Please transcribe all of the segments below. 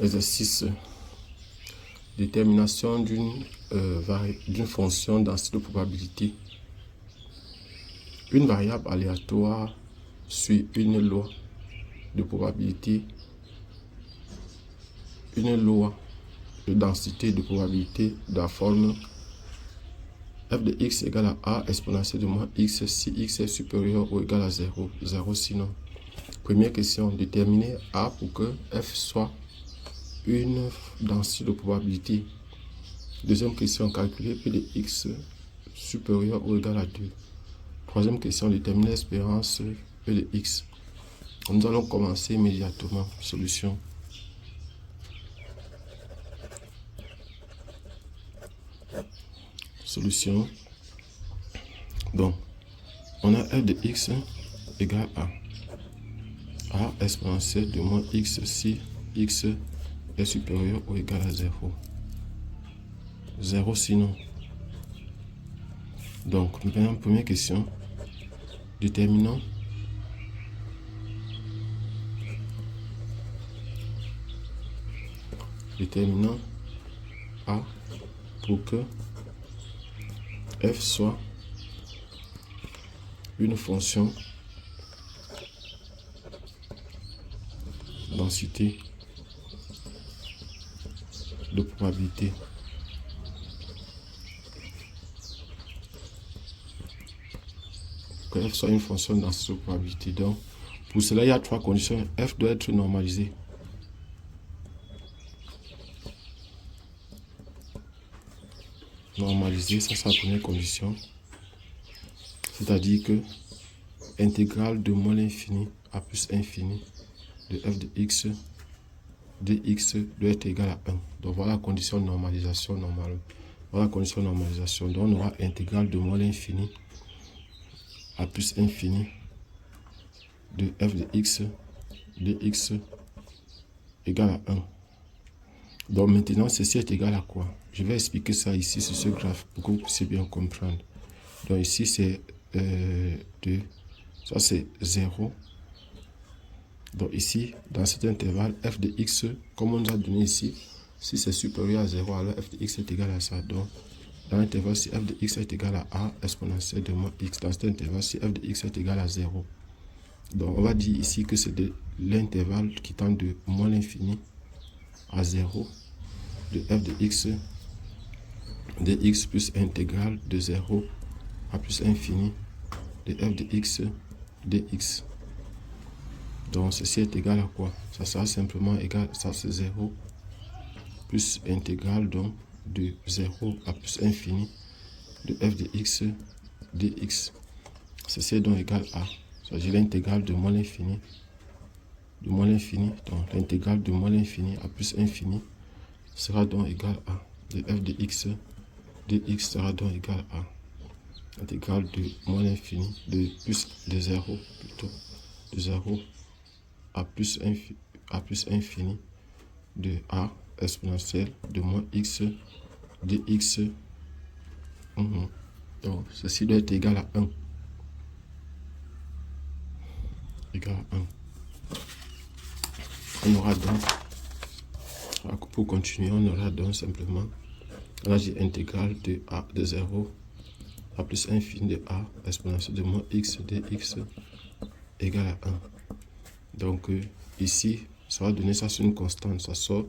Exercice. Détermination d'une fonction densité de probabilité. Une variable aléatoire suit une loi de probabilité, une loi de densité de probabilité de la forme f de x égale à a exponentielle de moins x si x est supérieur ou égal à 0, 0 sinon. Première question, déterminer a pour que f soit une densité de probabilité. Deuxième question, calculer p de x supérieur ou égal à 2. Troisième question, déterminer l'espérance p de x. Nous allons commencer immédiatement. Solution. Solution. Donc, on a f de x égale à a exponentielle de moins x si x est supérieur ou égal à 0. 0 sinon. Donc, maintenant, première question. Déterminant a pour que f soit une fonction densité de probabilité. Que f soit une fonction densité de probabilité. Donc, pour cela, il y a trois conditions. F doit être normalisé. Normalisé, ça c'est la première condition. C'est-à-dire que intégrale de moins l'infini à plus infini de f de x dx doit être égal à 1. Donc voilà la condition de normalisation normale. Voilà la condition de normalisation. Donc on aura intégrale de moins l'infini à plus infini de f de x dx égale à 1. Donc maintenant, ceci est égal à quoi? Je vais expliquer ça ici sur ce graphe pour que vous puissiez bien comprendre. Donc ici c'est 2, ça c'est 0. Donc ici, dans cet intervalle, f de x, comme on nous a donné ici, si c'est supérieur à 0, alors f de x est égal à ça. Donc dans l'intervalle, si f de x est égal à a exponentielle de moins x, dans cet intervalle, si f de x est égal à 0. Donc on va dire ici que c'est de l'intervalle qui tend de moins l'infini à 0 de f de x dx plus intégrale de 0 à plus infini de f de x dx. Donc ceci est égal à quoi? Ça sera simplement égal, ça c'est 0 plus intégrale donc de 0 à plus infini de f de x dx. Ceci est donc égal à, ça veut dire l'intégrale de moins l'infini, donc l'intégrale de moins l'infini à plus infini sera donc égal à de f de x dx sera donc égal à l'intégrale de moins l'infini de plus de 0 plutôt de 0 à plus infini de a exponentielle de moins x dx. Donc ceci doit être égal à 1. Égal à 1. On aura donc, pour continuer, on aura donc simplement, là j'ai intégrale de a de 0 à plus infini de a exponentielle de moins x dx égale à 1. Donc ici, ça va donner ça sur une constante, ça sort.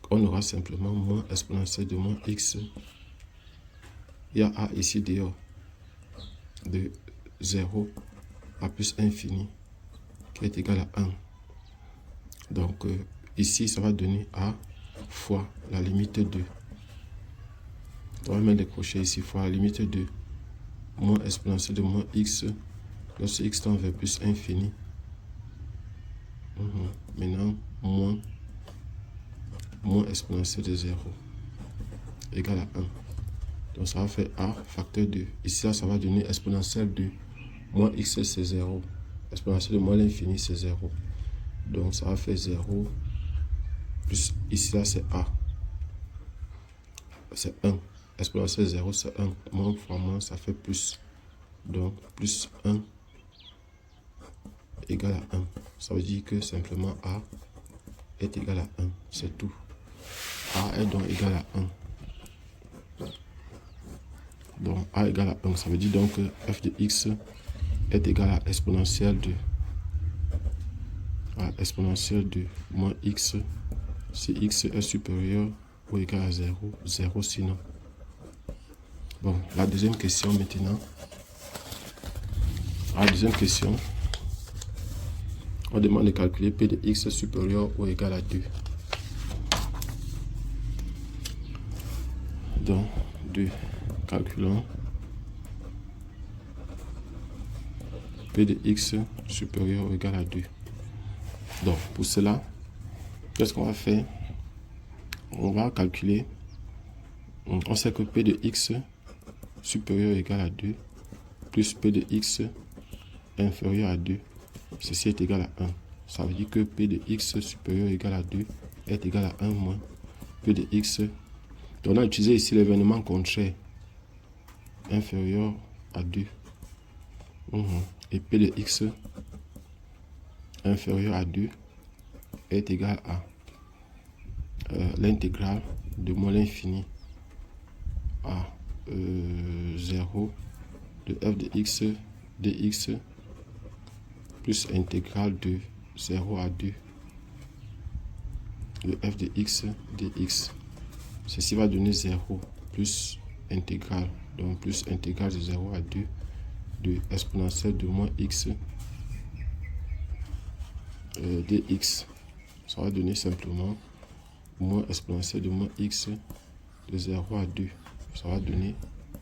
On aura simplement moins exponentielle de moins x. Il y a a ici dehors de 0 à plus infini qui est égal à 1. Donc ici, ça va donner a fois la limite 2. On va mettre les crochets ici fois la limite 2. Moins exponentielle de moins x lorsque x tend vers plus infini. Maintenant, moins exponentielle de 0 égale à 1. Donc ça va faire a facteur 2. Ici, là, ça va donner exponentielle de moins x, c'est 0. Exponentielle de moins l'infini, c'est 0. Donc ça va faire 0 plus ici, là, c'est a. C'est 1. Exponentielle 0, c'est 1. Moins fois moins, ça fait plus. Donc plus 1 égale à 1. Ça veut dire que simplement a est égal à 1. C'est tout. A est donc égal à 1. Donc A égale à 1. Ça veut dire donc que f de x est égal à exponentielle de moins x si x est supérieur ou égal à 0, 0 sinon. Bon, la deuxième question maintenant. La deuxième question, on demande de calculer p de x supérieur ou égal à 2. Donc, 2, calculons p de x supérieur ou égal à 2. Donc, pour cela, qu'est-ce qu'on va faire? On va calculer, on sait que p de x supérieur ou égal à 2 plus p de x inférieur à 2, ceci est égal à 1. Ça veut dire que p de x supérieur ou égal à 2 est égal à 1 moins p de x. Donc on a utilisé ici l'événement contraire inférieur à 2. Et p de x inférieur à 2 est égal à l'intégrale de moins l'infini à 0 de f de x dx plus intégrale de 0 à 2 de f de x dx. Ceci va donner 0 plus intégrale, donc plus intégrale de 0 à 2 de exponentielle de moins x dx. Ça va donner simplement moins exponentielle de moins x de 0 à 2. Ça va donner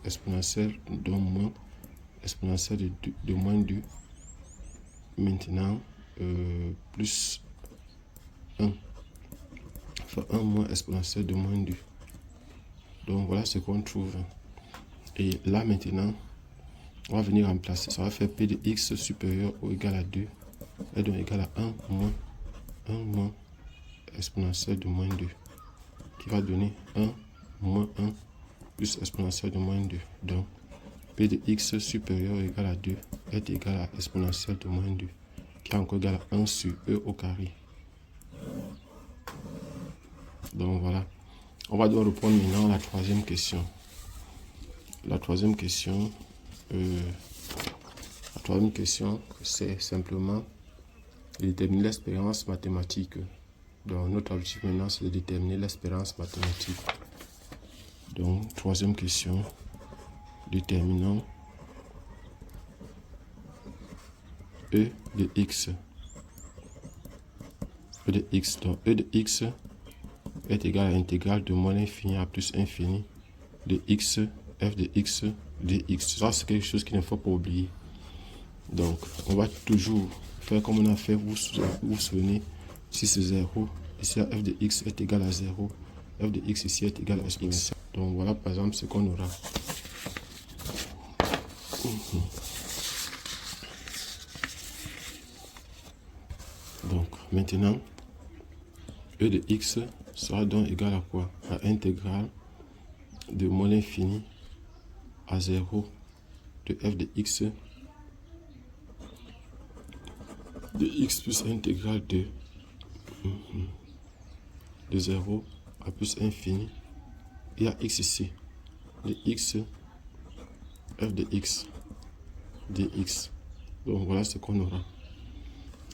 exponentielle de moins exponentielle de moins 2. Maintenant, plus 1. Enfin, 1 moins exponentielle de moins 2. Donc voilà ce qu'on trouve. Et là maintenant, on va venir remplacer. Ça va faire p de x supérieur ou égal à 2 est donc égal à 1 moins exponentielle de moins 2. Qui va donner 1 moins 1 plus exponentielle de moins 2. Donc p de x supérieur ou égal à 2 est égal à exponentielle de moins 2. Qui est encore égal à 1 sur e au carré. Donc voilà. On va donc reprendre maintenant la troisième question. La troisième question, c'est simplement de déterminer l'espérance mathématique. Donc notre objectif maintenant, c'est de déterminer l'espérance mathématique. Donc troisième question, déterminons e de x. E de x. Donc e de x est égal à l'intégrale de moins l'infini à plus infini de x, f de x, dx. Ça, c'est quelque chose qu'il ne faut pas oublier. Donc, on va toujours faire comme on a fait, vous vous souvenez, si c'est 0, ici f de x est égal à 0, f de x ici est égal à x. Donc, voilà par exemple ce qu'on aura. Donc, maintenant, e de x sera donc égal à quoi? À intégrale de moins l'infini à 0 de f de x plus intégrale de 0 à plus infini. Il y a x ici, de x, f de x, dx. Donc voilà ce qu'on aura.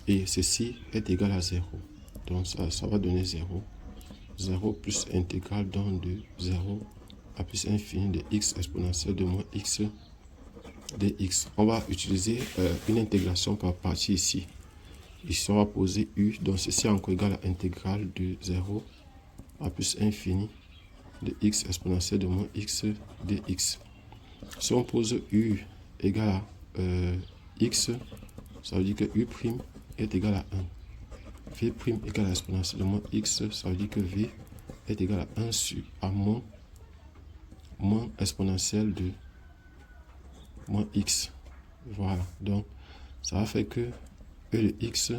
Et ceci est égal à 0. Donc ça va donner 0. 0 plus intégrale donc de 0 à plus infini de x exponentielle de moins x dx. On va utiliser une intégration par partie ici. Ici, on va poser u. Donc ceci est encore égal à intégrale de 0 à plus infini de x exponentielle de moins x dx. Si on pose u égale à x, ça veut dire que u' est égal à 1. V' égale à exponentielle de moins x, ça veut dire que v est égal à 1 sur à moins exponentielle de moins x. Voilà. Donc, ça va faire que e de x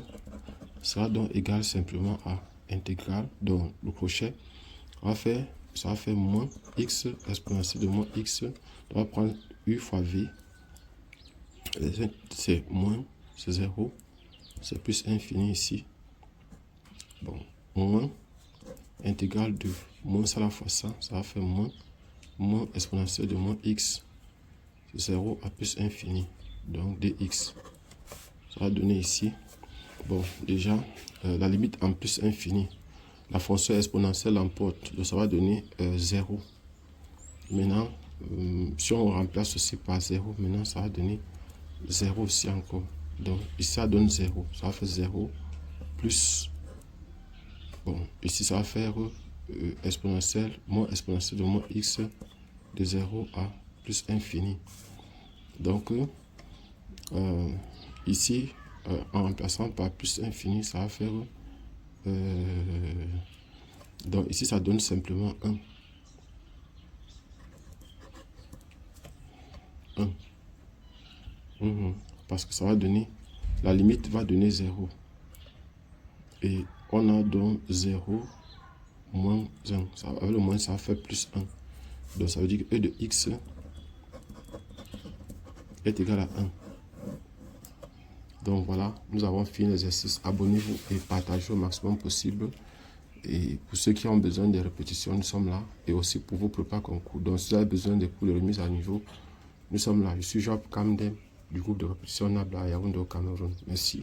sera donc égal simplement à intégrale. Donc, le crochet, ça va faire moins x exponentielle de moins x. On va prendre u fois v. C'est moins, c'est 0. C'est plus infini ici. Bon, moins intégrale de moins ça la fois ça va faire moins exponentielle de moins x 0 à plus infini, donc dx. Ça va donner ici, bon, déjà, la limite en plus infini, la fonction exponentielle l'emporte, donc ça va donner 0. Maintenant, si on remplace ceci par 0, maintenant ça va donner 0 aussi encore. Donc ici ça donne 0, ça va faire 0 plus, bon, ici ça va faire exponentielle, moins exponentielle de moins x de 0 à plus infini. Donc ici, en remplaçant par plus infini, ça va faire, donc ici ça donne simplement 1. 1. Parce que ça va donner, la limite va donner 0. Et on a donc 0 moins 1. Ça, avec le moins, ça va faire plus 1. Donc ça veut dire que e de x est égal à 1. Donc voilà, nous avons fini l'exercice. Abonnez-vous et partagez au maximum possible. Et pour ceux qui ont besoin de répétitions, nous sommes là. Et aussi pour vos prépas concours. Donc si vous avez besoin de cours de remise à niveau, nous sommes là. Je suis Job Kamdem du groupe de répétition Nabla Yaoundé au Cameroun. Merci.